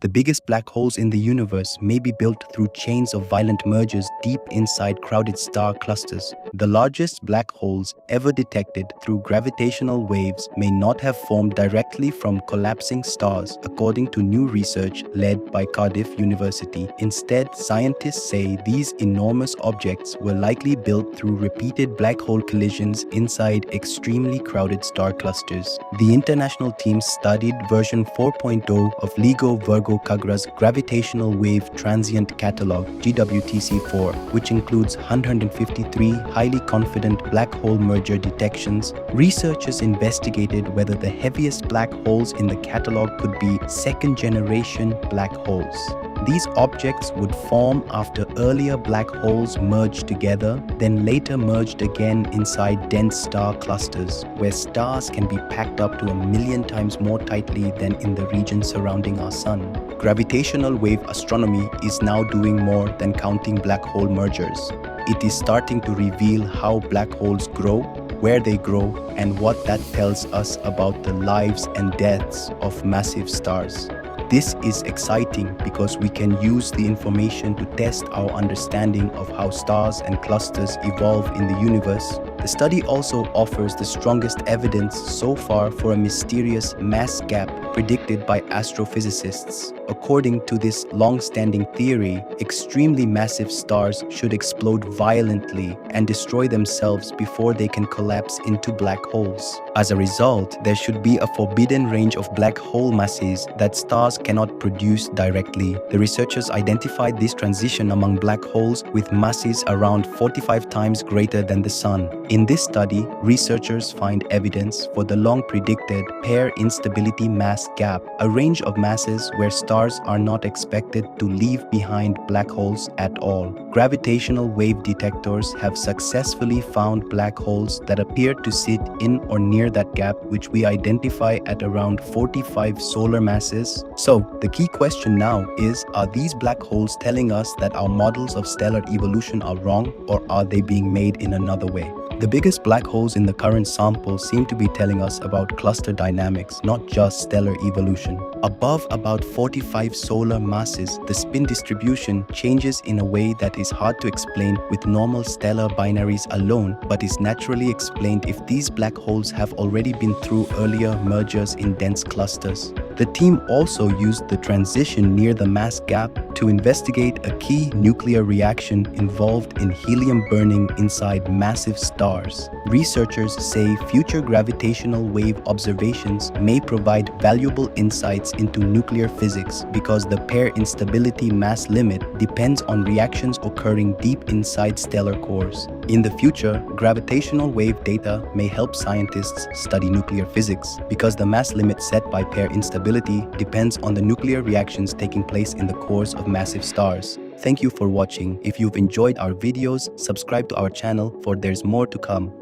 The biggest black holes in the universe may be built through chains of violent mergers deep inside crowded star clusters. The largest black holes ever detected through gravitational waves may not have formed directly from collapsing stars, according to new research led by Cardiff University. Instead, scientists say these enormous objects were likely built through repeated black hole collisions inside extremely crowded star clusters. The international team studied version 4.0 of LIGO Virgo KAGRA's Gravitational-Wave Transient Catalog (GWTC4), which includes 153 highly confident black hole merger detections. Researchers investigated whether the heaviest black holes in the catalog could be second-generation black holes. These objects would form after earlier black holes merged together, then later merged again inside dense star clusters, where stars can be packed up to 1,000,000 times more tightly than in the region surrounding our sun. Gravitational wave astronomy is now doing more than counting black hole mergers. It is starting to reveal how black holes grow, where they grow, and what that tells us about the lives and deaths of massive stars. This is exciting because we can use the information to test our understanding of how stars and clusters evolve in the universe. The study also offers the strongest evidence so far for a mysterious mass gap predicted by astrophysicists. According to this long-standing theory, extremely massive stars should explode violently and destroy themselves before they can collapse into black holes. As a result, there should be a forbidden range of black hole masses that stars cannot produce directly. The researchers identified this transition among black holes with masses around 45 times greater than the Sun. In this study, researchers find evidence for the long-predicted pair instability mass gap, a range of masses where stars are not expected to leave behind black holes at all. Gravitational wave detectors have successfully found black holes that appear to sit in or near that gap, which we identify at around 45 solar masses. So, the key question now is, are these black holes telling us that our models of stellar evolution are wrong, or are they being made in another way? The biggest black holes in the current sample seem to be telling us about cluster dynamics, not just stellar evolution. Above about 45 solar masses, the spin distribution changes in a way that is hard to explain with normal stellar binaries alone, but is naturally explained if these black holes have already been through earlier mergers in dense clusters. The team also used the transition near the mass gap to investigate a key nuclear reaction involved in helium burning inside massive stars. Researchers say future gravitational wave observations may provide valuable insights into nuclear physics because the pair instability mass limit depends on reactions occurring deep inside stellar cores. In the future, gravitational wave data may help scientists study nuclear physics because the mass limit set by pair instability depends on the nuclear reactions taking place in the cores of massive stars. Thank you for watching. If you've enjoyed our videos, subscribe to our channel for there's more to come.